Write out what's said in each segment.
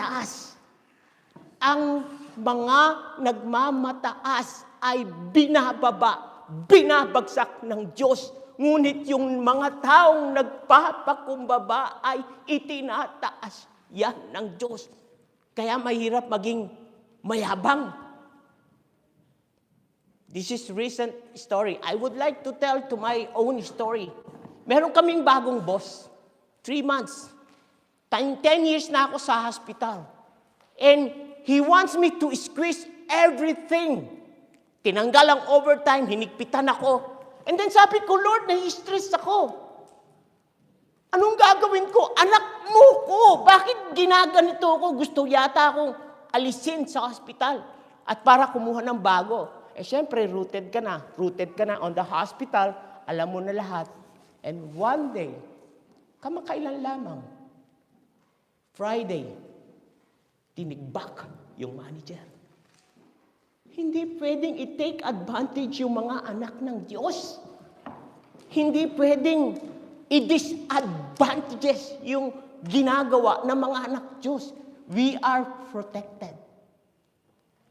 nagmamataas. Ang mga nagmamataas ay binababa, binabagsak ng Diyos. Ngunit yung mga taong nagpapakumbaba ay itinataas yan ng Diyos. Kaya mahirap maging mayabang. This is recent story. I would like to tell to my own story. Meron kaming bagong boss. 3 months. 10 years na ako sa hospital. And he wants me to squeeze everything. Tinanggal ang overtime, hinigpitan ako. And then sabi ko, Lord, nai-stress ako. Anong gagawin ko? Anak mo ko. Bakit ginaganito ako? Gusto yata akong alisin sa hospital. At para kumuha ng bago. Eh syempre, rooted ka na. Rooted ka na on the hospital. Alam mo na lahat. And one day, kamakailan lamang, Friday, tinigbak yung manager. Hindi pwedeng i-take advantage yung mga anak ng Diyos. Hindi pwedeng i-disadvantages yung ginagawa ng mga anak Diyos. We are protected.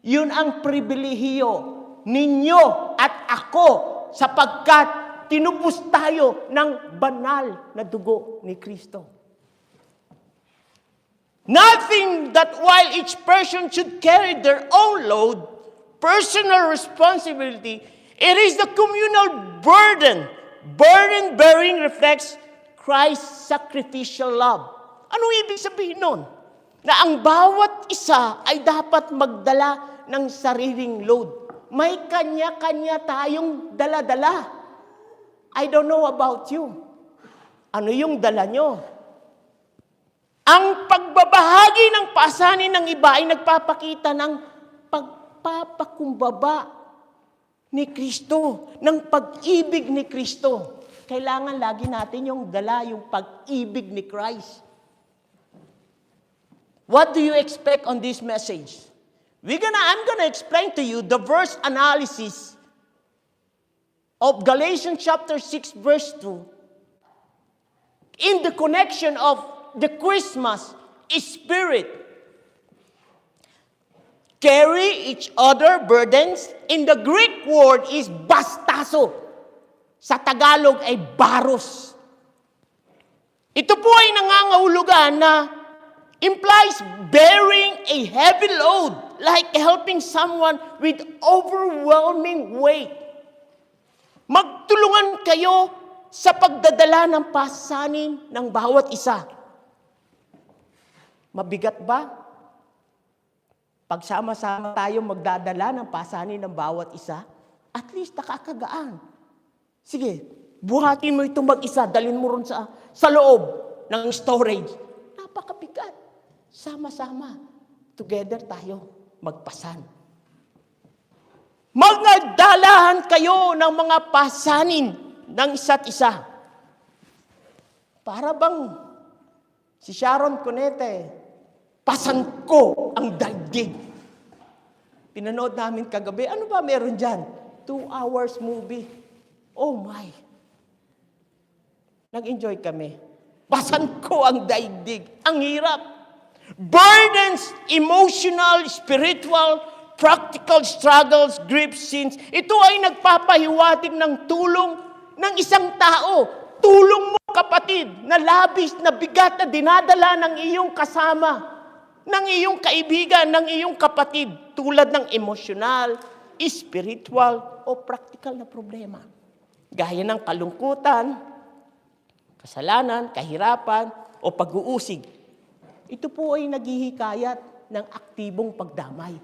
Yun ang pribilehiyo ninyo at ako sapagkat tinubos tayo ng banal na dugo ni Kristo. Nothing that while each person should carry their own load, personal responsibility, it is the communal burden. Burden-bearing reflects Christ's sacrificial love. Anong ibig sabihin nun? Na ang bawat isa ay dapat magdala ng sariling load. May kanya-kanya tayong dala-dala. I don't know about you. Ano yung dala nyo? Ang pagbabahagi ng pasanin ng iba ay nagpapakita ng pagpapakumbaba ni Kristo, ng pag-ibig ni Kristo. Kailangan lagi natin yung dala, yung pag-ibig ni Christ. What do you expect on this message? I'm gonna explain to you the verse analysis of Galatians chapter 6 verse 2 in the connection of the Christmas spirit. Carry each other burdens. In the Greek word is bastaso. Sa Tagalog ay baros. Ito po ay nangangahulugan na implies bearing a heavy load, like helping someone with overwhelming weight. Magtulungan kayo sa pagdadala ng pasanin ng bawat isa. Mabigat ba? Pagsama-sama tayo magdadala ng pasanin ng bawat isa, at least nakakagaan. Sige, buhatin mo ito mag-isa, dalhin mo ron sa loob ng storage. Napakabigat. Sama-sama. Together tayo magpasan. Magdalahan kayo ng mga pasanin ng isa't isa. Para bang si Sharon Cunete, pasan ko ang daigdig. Pinanood namin kagabi, ano ba meron dyan? 2 hours movie. Oh my. Nag-enjoy kami. Pasan ko ang daigdig. Ang hirap. Burdens, emotional, spiritual, practical struggles, grief, sins. Ito ay nagpapahiwatig ng tulong ng isang tao. Tulong mo, kapatid, na labis, na bigat na dinadala ng iyong kasama, ng iyong kaibigan, ng iyong kapatid, tulad ng emosyonal, spiritual, o practical na problema. Gaya ng kalungkutan, kasalanan, kahirapan, o pag-uusig. Ito po ay naghihikayat ng aktibong pagdamay.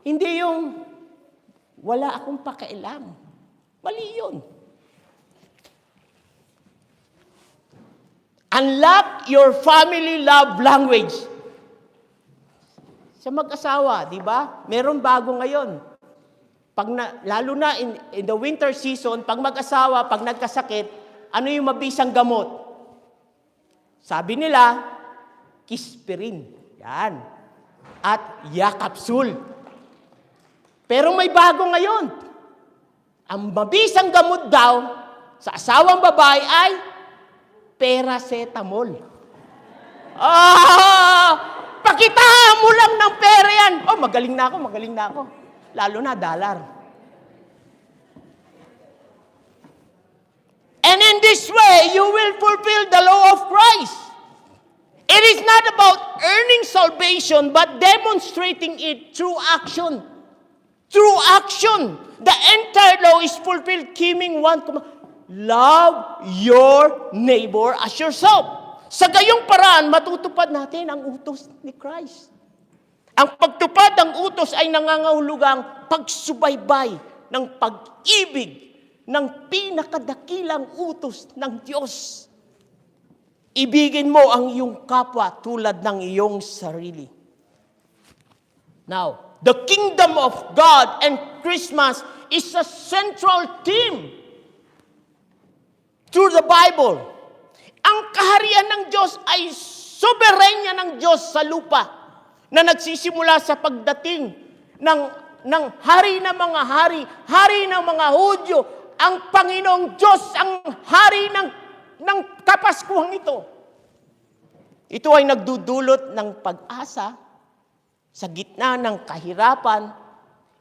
Hindi yung wala akong pakialam. Mali yun. Unlock your family love language. Sa mag-asawa, di ba? Meron bago ngayon. Lalo na in the winter season, pag mag-asawa, pag nagkasakit, ano yung mabisang gamot? Sabi nila, Kispirin. Yan. At Yakapsul. Pero may bago ngayon. Ang mabisang gamot daw sa asawang babae ay paracetamol. Pakitaan mo lang ng pera yan. Oh, magaling na ako. Lalo na dollar. And in this way, you will fulfill the law of Christ. It is not about earning salvation, but demonstrating it through action. Through action. The entire law is fulfilled, keeping one command. Love your neighbor as yourself. Sa gayong paraan, matutupad natin ang utos ni Christ. Ang pagtupad ng utos ay nangangahulugang pagsubaybay ng pag-ibig ng pinakadakilang utos ng Diyos. Ibigin mo ang iyong kapwa tulad ng iyong sarili. Now, the kingdom of God and Christmas is a central theme through the Bible. Ang kaharian ng Diyos ay soberenya ng Diyos sa lupa na nagsisimula sa pagdating ng hari ng mga hari ng mga Hudyo, ang Panginoong Diyos, ang hari ng Kapaskuhan ito. Ito ay nagdudulot ng pag-asa sa gitna ng kahirapan.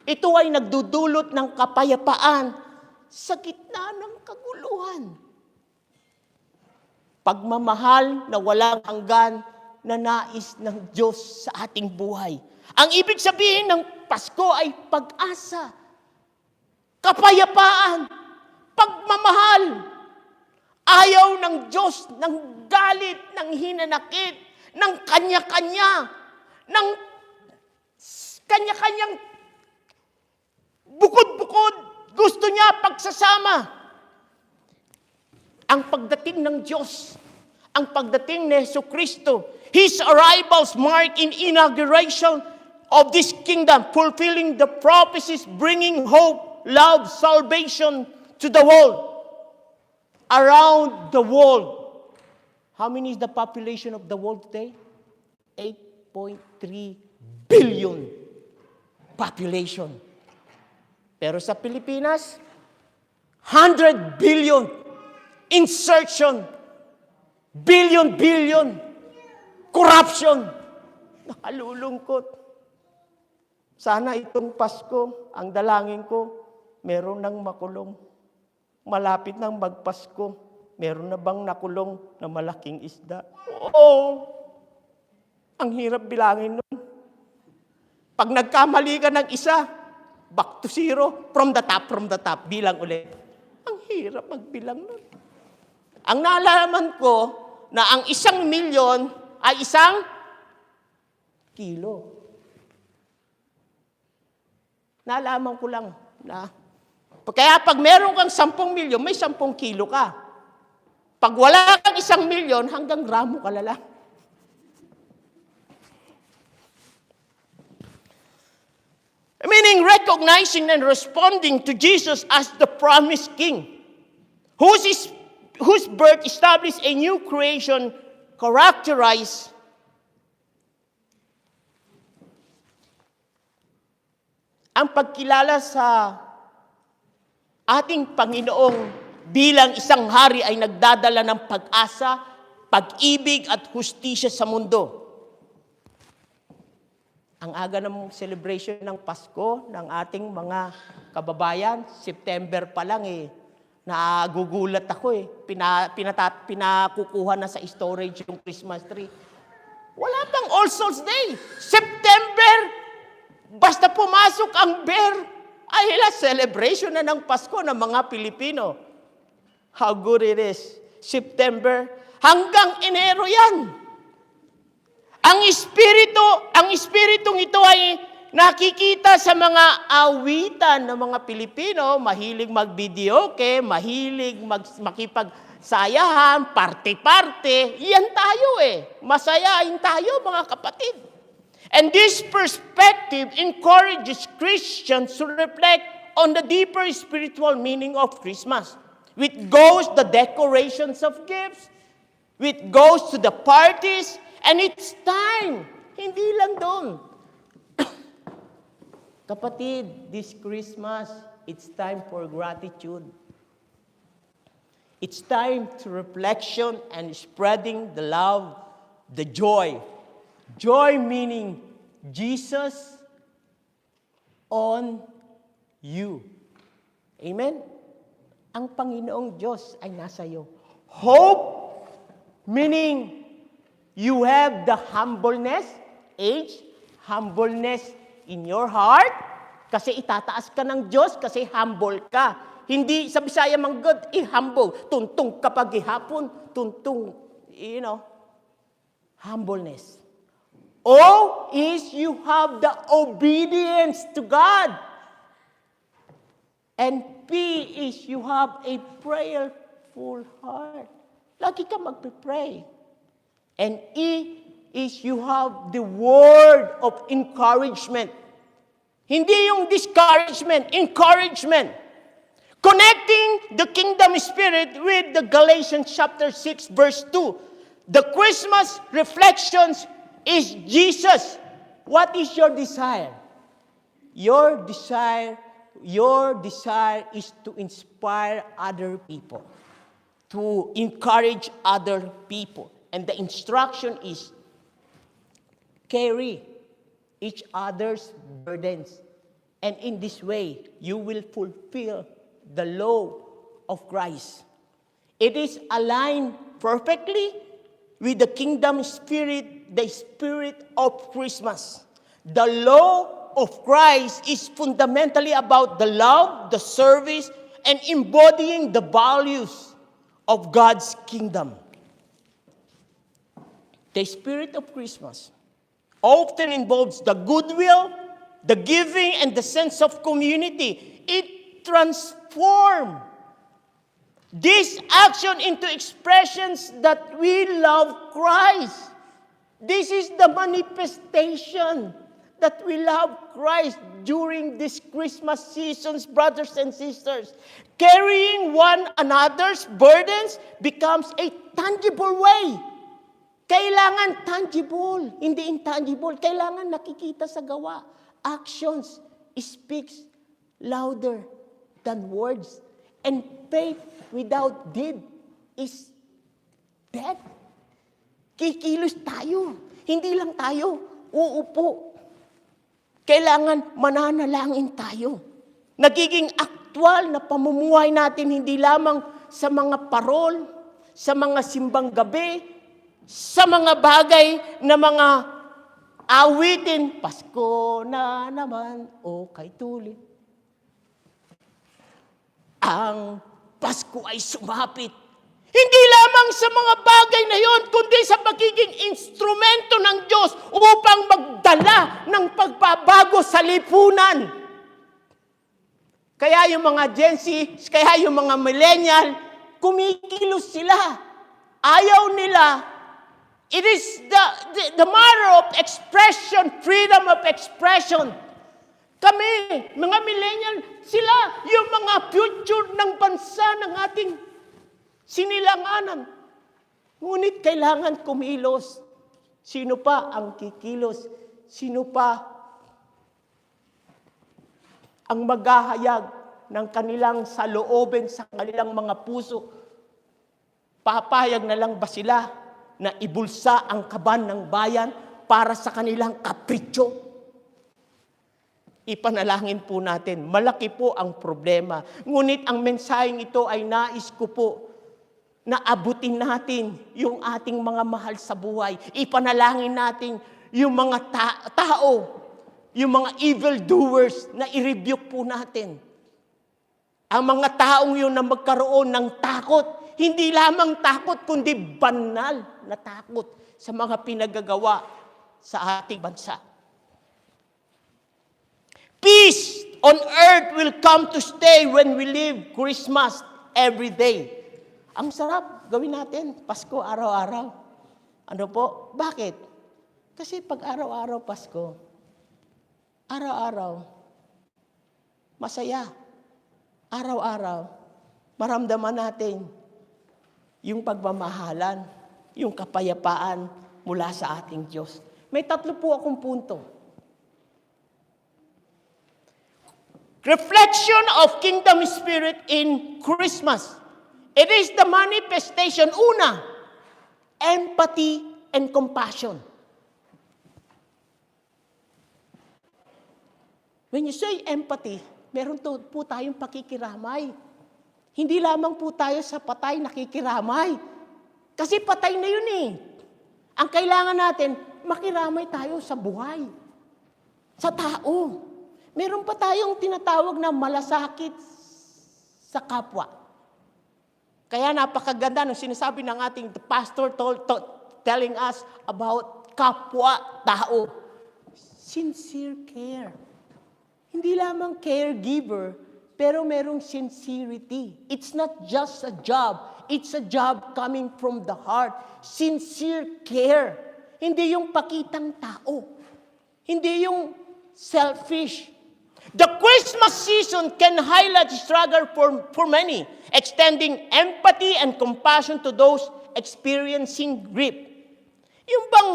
Ito ay nagdudulot ng kapayapaan sa gitna ng kaguluhan. Pagmamahal na walang hanggan na nais ng Diyos sa ating buhay. Ang ibig sabihin ng Pasko ay pag-asa, kapayapaan, pagmamahal. Ayaw ng Diyos ng galit, ng hinanakit, ng kanya-kanya, ng kanya-kanyang bukod-bukod. Gusto niya pagsasama. Ang pagdating ng Diyos, ang pagdating ni Jesucristo, His arrivals mark in inauguration of this kingdom, fulfilling the prophecies, bringing hope, love, salvation to the world. Around the world. How many is the population of the world today? 8.3 billion population. Pero sa Pilipinas, 100 billion insertion, billion, corruption. Nakalulungkot. Sana itong Pasko, ang dalangin ko, meron nang makulong. Malapit nang magpasko, meron na bang nakulong na malaking isda? Oo. Ang hirap bilangin nun. Pag nagkamali ka ng isa, back to zero, from the top, bilang ulit. Ang hirap magbilang nun. Ang nalaman ko na ang 1 milyon ay 1 kilo. Nalaman ko lang na kaya pag meron kang 10 milyon, may 10 kilo ka. Pag wala kang 1 milyon, hanggang gramo ka lang. Meaning recognizing and responding to Jesus as the promised King, whose birth established a new creation characterized ang pagkilala sa ating Panginoong bilang isang hari ay nagdadala ng pag-asa, pag-ibig at hustisya sa mundo. Ang aga ng celebration ng Pasko ng ating mga kababayan, September pa lang nagugulat ako pinakukuha na sa storage yung Christmas tree. Wala pang All Souls Day. September, basta pumasok ang bear, ay celebration na ng Pasko ng mga Pilipino. How good it is. September, hanggang Enero yan. Ang espiritong ito ay nakikita sa mga awitan ng mga Pilipino, mahilig mag-videoke, mahilig makipagsayahan, parte-parte. Yan tayo Masayain tayo mga kapatid. And this perspective encourages Christians to reflect on the deeper spiritual meaning of Christmas. Which goes the decorations of gifts, which goes to the parties, and it's time. Hindi lang doon. Kapatid, this Christmas, it's time for gratitude. It's time to reflection and spreading the love, the joy, Joy meaning Jesus on you. Amen? Ang Panginoong Diyos ay nasa iyo. Hope meaning you have the humbleness, humbleness in your heart, kasi itataas ka ng Diyos kasi humble ka. Hindi sa Bisaya manggod, humble. Tuntong kapag ihapon, tuntong, humbleness. O is you have the obedience to God. And P is you have a prayerful heart. Lagi ka magpipray. And E is you have the word of encouragement. Hindi yung discouragement, encouragement. Connecting the kingdom spirit with the Galatians chapter 6 verse 2. The Christmas reflections is Jesus. What is your desire? Your desire is to inspire other people, to encourage other people. And the instruction is carry each other's burdens. And in this way, you will fulfill the law of Christ. It is aligned perfectly with the kingdom spirit, the spirit of Christmas. The law of Christ is fundamentally about the love, the service, and embodying the values of God's kingdom. The spirit of Christmas often involves the goodwill, the giving, and the sense of community. It transforms this action into expressions that we love Christ. This is the manifestation that we love Christ during this Christmas seasons, brothers and sisters. Carrying one another's burdens becomes a tangible way. Kailangan tangible, hindi intangible. Kailangan nakikita sa gawa. Actions speaks louder than words. And faith without deed is dead. Kikilos tayo. Hindi lang tayo uupo. Kailangan mananalangin tayo. Nagiging aktwal na pamumuhay natin hindi lamang sa mga parol, sa mga simbang gabi, sa mga bagay na mga awitin. Pasko na naman, o kay tuli. Ang Pasko ay sumapit. Hindi lamang sa mga bagay na yon, kundi sa pagiging instrumento ng Diyos upang magdala ng pagbabago sa lipunan. Kaya yung mga Gen Z, kaya yung mga millennial, kumikilos sila. Ayaw nila. It is the matter of expression, freedom of expression. Kami, mga millennial, sila yung mga future ng bansa ng ating sinilanganan. Ngunit kailangan kumilos. Sino pa ang kikilos? Sino pa ang maghahayag ng kanilang saloobin sa kanilang mga puso? Papayag na lang ba sila na ibulsa ang kaban ng bayan para sa kanilang kapritsyo? Ipanalangin po natin. Malaki po ang problema. Ngunit ang mensaheng ito ay nais ko po na abutin natin yung ating mga mahal sa buhay. Ipanalangin natin yung mga tao, yung mga evildoers na i-rebuke po natin. Ang mga taong yun na magkaroon ng takot, hindi lamang takot, kundi banal na takot sa mga pinagagawa sa ating bansa. Peace on earth will come to stay when we live Christmas every day. Ang sarap gawin natin, Pasko araw-araw. Ano po? Bakit? Kasi pag araw-araw Pasko, araw-araw, masaya. Araw-araw, maramdaman natin yung pagmamahalan, yung kapayapaan mula sa ating Diyos. May 3 po akong punto. Reflection of kingdom spirit in Christmas. It is the manifestation, una, empathy and compassion. When you say empathy, meron po tayong pakikiramay. Hindi lamang po tayo sa patay nakikiramay. Kasi patay na yun eh. Ang kailangan natin, makiramay tayo sa buhay. Sa tao. Meron pa tayong tinatawag na malasakit sa kapwa. Kaya napakaganda nung sinasabi ng ating pastor telling us about kapwa-tao. Sincere care. Hindi lamang caregiver, pero merong sincerity. It's not just a job. It's a job coming from the heart. Sincere care. Hindi yung pakitang tao. Hindi yung selfish. The Christmas season can highlight struggle for many, extending empathy and compassion to those experiencing grief. Yung bang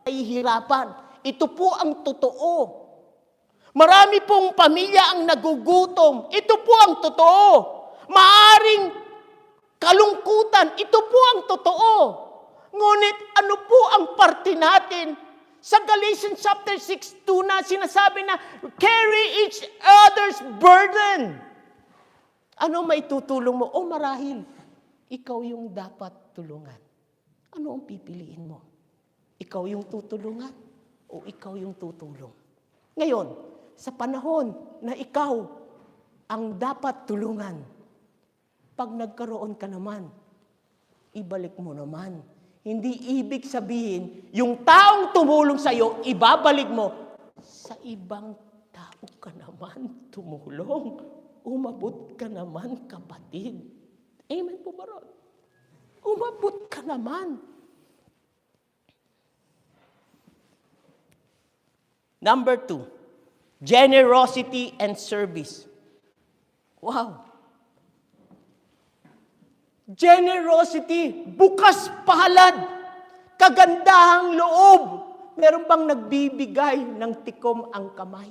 nahihirapan, ito po ang totoo. Marami pong pamilya ang nagugutom. Ito po ang totoo. Maaring kalungkutan. Ito po ang totoo. Ngunit ano po ang parte natin? Sa Galatians chapter 6:2 na sinasabi na, carry each other's burden. Ano may tutulong mo? O marahil, ikaw yung dapat tulungan. Ano ang pipiliin mo? Ikaw yung tutulungan o ikaw yung tutulong? Ngayon, sa panahon na ikaw ang dapat tulungan, pag nagkaroon ka naman, ibalik mo naman. Hindi ibig sabihin, yung taong tumulong sa iyo, ibabalik mo. Sa ibang tao ka naman tumulong. Umabot ka naman, kapatid. Amen po ba ron? Umabot ka naman. Number 2. Generosity and service. Wow. Generosity, bukas palad, kagandahang loob. Meron bang nagbibigay ng tikom ang kamay?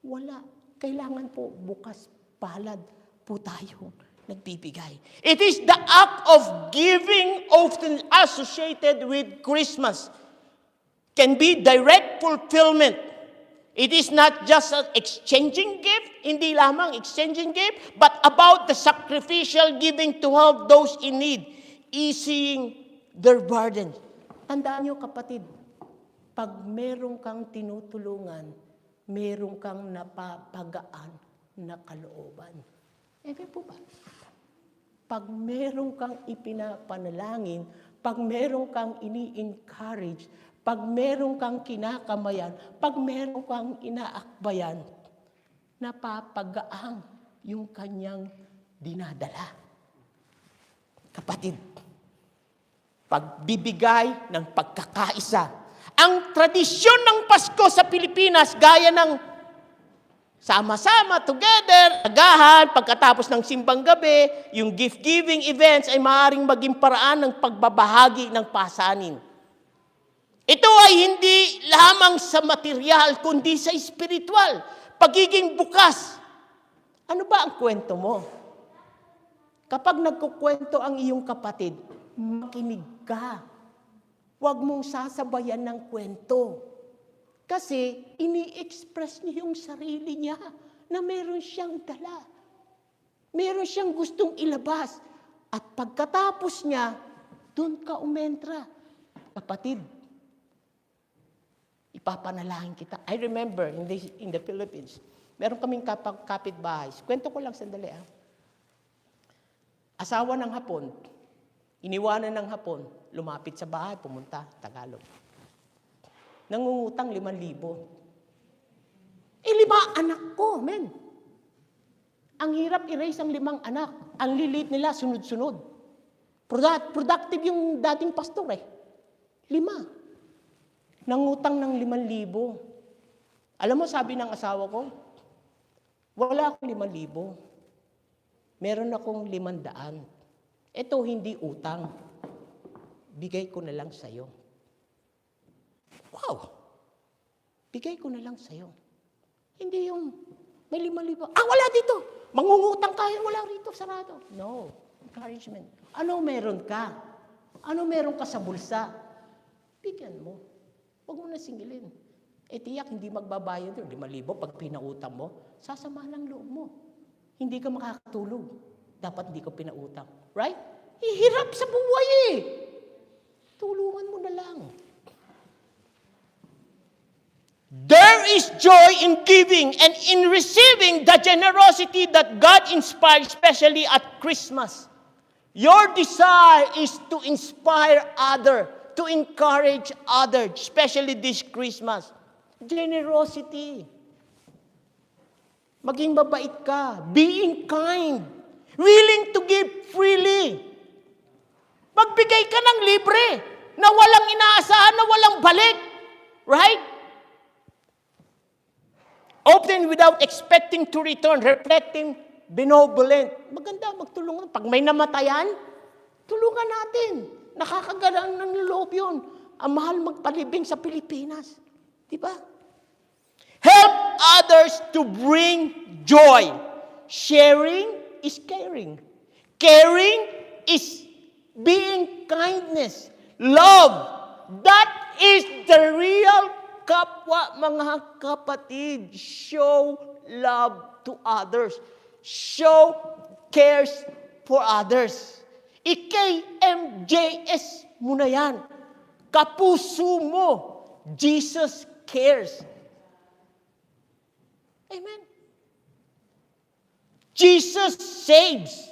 Wala. Kailangan po bukas palad po tayo nagbibigay. It is the act of giving often associated with Christmas. Can be direct fulfillment. It is not just an exchanging gift, hindi lamang exchanging gift, but about the sacrificial giving to help those in need, easing their burdens. Tandaan niyo kapatid, pag meron kang tinutulungan, meron kang napapagaan na kalooban. Ebe po ba? Pag meron kang ipinapanalangin, pag meron kang ini-encourage, pag meron kang kinakamayan, pag meron kang inaakbayan, napapagaang yung kanyang dinadala. Kapatid, pagbibigay ng pagkakaisa. Ang tradisyon ng Pasko sa Pilipinas, gaya ng sama-sama, together, agahan, pagkatapos ng simbang gabi, yung gift-giving events ay maaaring maging paraan ng pagbabahagi ng pasanin. Ito ay hindi lamang sa material, kundi sa espiritual. Pagiging bukas. Ano ba ang kwento mo? Kapag nagkukwento ang iyong kapatid, makinig ka. Huwag mong sasabayan ng kwento. Kasi ini-express niya yung sarili niya na meron siyang dala. Meron siyang gustong ilabas. At pagkatapos niya, doon ka umentra. Kapatid, ipapanalangin kita. I remember in the Philippines, meron kaming kapitbahay. Kwento ko lang sandali. Asawa ng Hapon, iniwanan ng Hapon, lumapit sa bahay, pumunta, Tagalog. Nangungutang 5,000. 5 anak ko, men. Ang hirap i-raise ang 5 anak. Ang lilit nila, sunod-sunod. Productive yung dating pastor 5. Nangutang ng 5,000. Alam mo, sabi ng asawa ko, wala akong 5,000. Meron akong 500. Ito hindi utang. Bigay ko na lang sa'yo. Wow! Bigay ko na lang sa'yo. Hindi yung may 5,000. Wala dito! Mangungutang ka, wala rito, sarado. No. Encouragement. Ano meron ka? Ano meron ka sa bulsa? Bigyan mo. Huwag mo na singilin. tiyak, hindi magbabayad yun. 5,000 pag pinautang mo, sasama ng loob mo. Hindi ka makakatulog. Dapat hindi ko pinautang. Right? Ihirap sa buhay eh. Tulungan mo na lang. There is joy in giving and in receiving the generosity that God inspired, especially at Christmas. Your desire is to inspire others, to encourage others, especially this Christmas. Generosity. Maging mabait ka. Being kind. Willing to give freely. Magbigay ka ng libre na walang inaasahan, na walang balik. Right? Often without expecting to return, reflecting benevolent. Maganda magtulungan. Pag may namatayan, tulungan natin. Nakakagaan ng loob yun. Ang mahal magpalibing sa Pilipinas. Diba? Help others to bring joy. Sharing is caring. Caring is being kindness. Love. That is the real kapwa, mga kapatid. Show love to others. Show cares for others. I-KMJS mo na yan. Kapuso mo. Jesus cares. Amen. Jesus saves.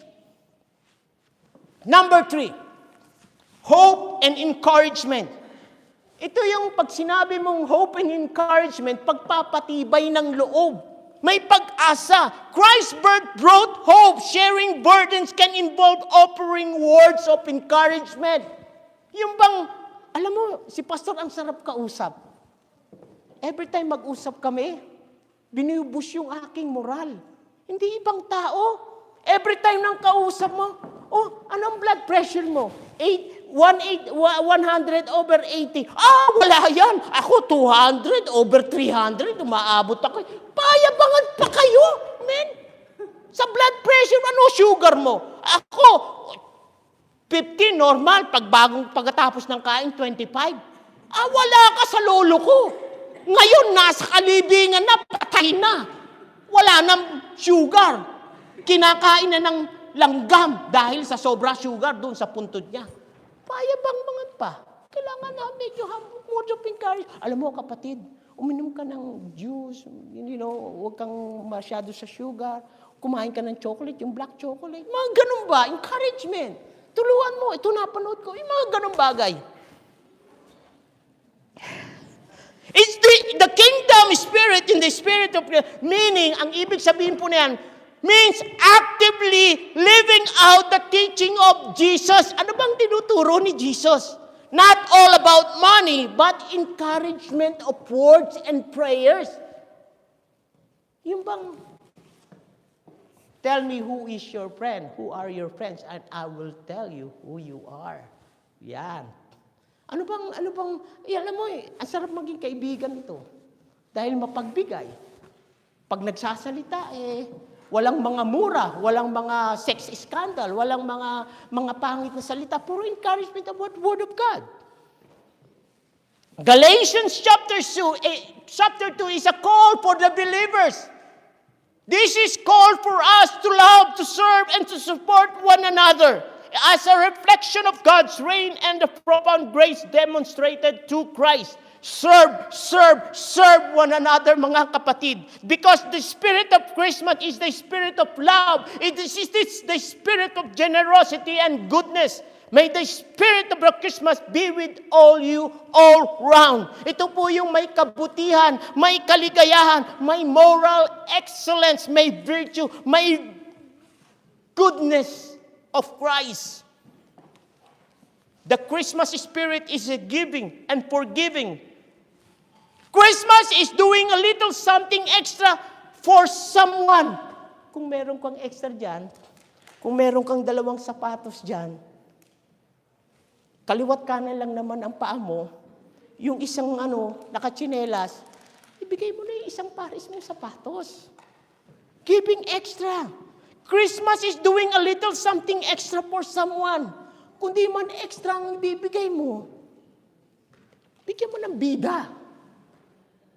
Number 3, hope and encouragement. Ito yung pag sinabi mong hope and encouragement, pagpapatibay ng loob. May pag-asa. Christ's birth brought hope. Sharing burdens can involve offering words of encouragement. Yung bang, alam mo, si pastor ang sarap kausap. Every time mag-usap kami, binubus yung aking moral. Hindi ibang tao. Every time nang kausap mo, anong blood pressure mo? 100 over 80. Wala yan. Ako 200 over 300. Umaabot ako. Payabangan pa kayo, men. Sa blood pressure, ano sugar mo? Ako, 50 normal. Pagkatapos ng kain, 25. Wala ka sa lolo ko. Ngayon, nasa kalibingan na, patay na. Wala nang sugar. Kinakain na ng langgam dahil sa sobra sugar doon sa puntod niya. Payabang pa. Kailangan na medyo words of encouragement. Alam mo, kapatid, uminom ka ng juice, huwag kang masyado sa sugar, kumain ka ng chocolate, yung black chocolate. Mga ganun ba? Encouragement. Tuluan mo. Ito napanood ko. Yung mga ganun bagay. It's the kingdom spirit in the spirit of meaning, ang ibig sabihin po na yan, means actively living out the teaching of Jesus. Ano bang tinuturo ni Jesus? Not all about money, but encouragement of words and prayers. Yung bang, tell me who is your friend, who are your friends, and I will tell you who you are. Yan. Ano bang, alam mo ang sarap maging kaibigan ito. Dahil mapagbigay. Pag nagsasalita, walang mga mura, walang mga sex scandal, walang mga pangit na salita, puro encouragement about the Word of God. Galatians chapter 2 is a call for the believers. This is call for us to love, to serve, and to support one another as a reflection of God's reign and the profound grace demonstrated to Christ. Serve one another, mga kapatid. Because the spirit of Christmas is the spirit of love. It is the spirit of generosity and goodness. May the spirit of Christmas be with all you all round. Ito po yung may kabutihan, may kaligayahan, may moral excellence, may virtue, may goodness of Christ. The Christmas spirit is a giving and forgiving. Christmas is doing a little something extra for someone. Kung meron kang extra dyan, kung meron kang 2 sapatos dyan, kaliwat kanan lang naman ang paa mo, yung isang nakatsinelas, ibigay mo na yung isang pares mong sapatos. Giving extra. Christmas is doing a little something extra for someone. Kung di man extra ang ibibigay mo, bigyan mo ng bida.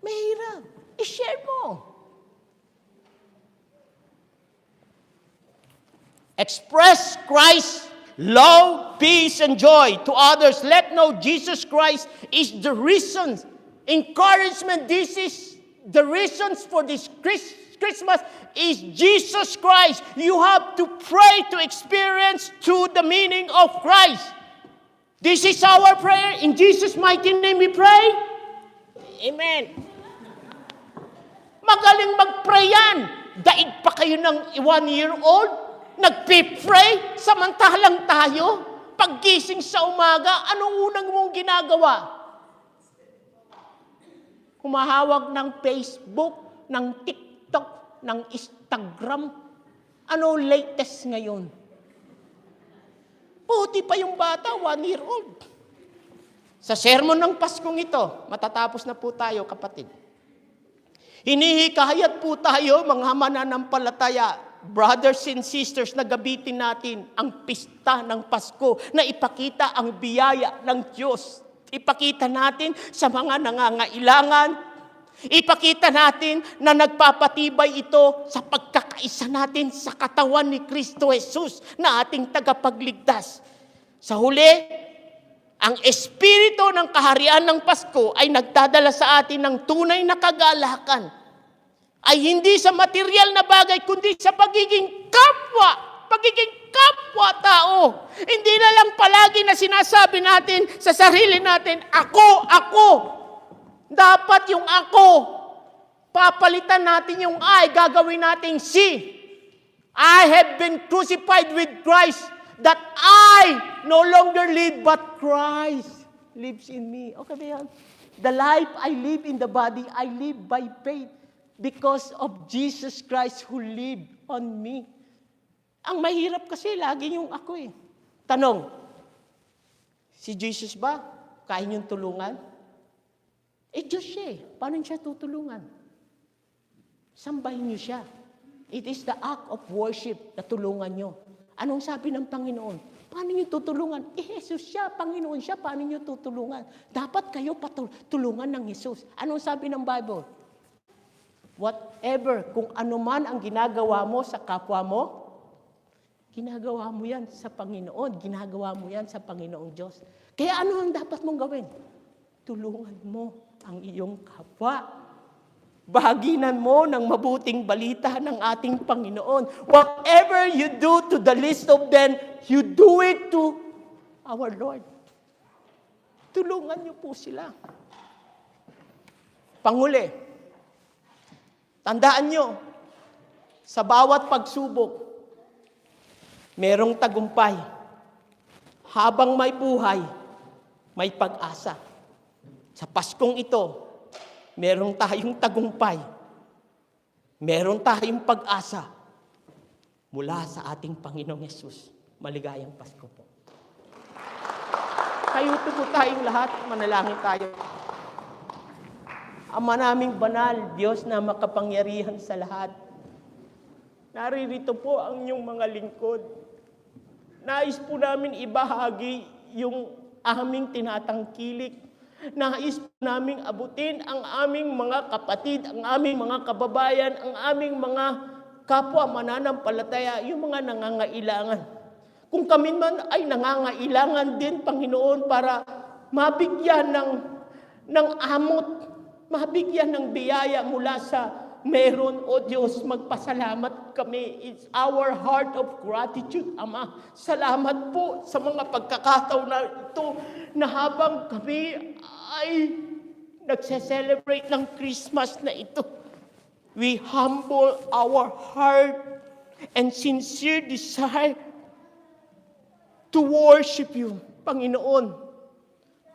Mahirap. I-share mo. Express Christ, love, peace, and joy to others. Let know Jesus Christ is the reason. Encouragement, this is the reasons for this Christmas is Jesus Christ. You have to pray to experience to the meaning of Christ. This is our prayer. In Jesus' mighty name we pray. Amen. Magaling mag-pray yan. Daig pa kayo ng 1-year-old. Nagpipray. Samantalang tayo. Paggising sa umaga, anong unang mong ginagawa? Humahawak ng Facebook, ng TikTok, ng Instagram. Ano latest ngayon? Puti pa yung bata, 1-year-old. Sa sermon ng Paskong ito, matatapos na po tayo, kapatid. Hinihikayat po tayo, mga mananampalataya, brothers and sisters, na gabitin natin ang pista ng Pasko na ipakita ang biyaya ng Diyos. Ipakita natin sa mga nangangailangan. Ipakita natin na nagpapatibay ito sa pagkakaisa natin sa katawan ni Kristo Jesus na ating tagapagligtas. Sa huli, ang espiritu ng kaharian ng Pasko ay nagdadala sa atin ng tunay na kagalakan. Ay hindi sa material na bagay, kundi sa pagiging kapwa-tao. Hindi na lang palagi na sinasabi natin sa sarili natin, ako. Dapat yung ako, papalitan natin yung I, gagawin natin si. I have been crucified with Christ, that I no longer live, but Christ lives in me. Okay ba yan? The life I live in the body, I live by faith because of Jesus Christ who lived on me. Ang mahirap kasi, lagi yung ako eh. Tanong, si Jesus ba, kaya niyong tulungan? Diyos siya eh. Paano siya tutulungan? Sambahin niyo siya. It is the act of worship na tulungan niyo. Anong sabi ng Panginoon? Paano niyo tutulungan? Jesus siya, Panginoon siya, paano niyo tutulungan? Dapat kayo tulungan ng Jesus. Anong sabi ng Bible? Whatever, kung ano man ang ginagawa mo sa kapwa mo, ginagawa mo yan sa Panginoon. Ginagawa mo yan sa Panginoong Diyos. Kaya ano ang dapat mong gawin? Tulungan mo ang iyong kapwa. Bahaginan mo ng mabuting balita ng ating Panginoon. Whatever you do to the least of them, you do it to our Lord. Tulungan niyo po sila. Panguli, tandaan niyo, sa bawat pagsubok, merong tagumpay. Habang may buhay, may pag-asa. Sa Paskong ito, meron tayong tagumpay. Meron tayong pag-asa mula sa ating Panginoong Yesus. Maligayang Pasko po. Kayo po tayong lahat, manalangin tayo. Ama naming banal, Diyos na makapangyarihan sa lahat. Naririto po ang inyong mga lingkod. Nais po namin ibahagi yung aming tinatangkilik. Nais po namin abutin ang aming mga kapatid, ang aming mga kababayan, ang aming mga kapwa mananampalataya, yung mga nangangailangan. Kung kami man ay nangangailangan din, Panginoon, para mabigyan ng amot, mabigyan ng biyaya mula sa meron, O Diyos, magpasalamat kami. It's our heart of gratitude, Ama. Salamat po sa mga pagkakataon na ito na habang kami ay nagse-celebrate ng Christmas na ito, we humble our heart and sincere desire to worship you, Panginoon.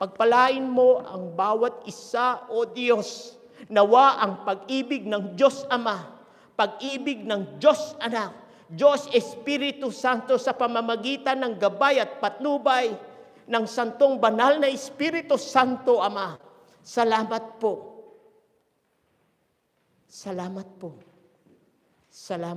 Pagpalain mo ang bawat isa, O Diyos. Nawa ang pag-ibig ng Diyos Ama, pag-ibig ng Diyos Anak, Diyos Espiritu Santo sa pamamagitan ng gabay at patnubay ng Santong Banal na Espiritu Santo, Ama. Salamat po. Salamat po. Salamat.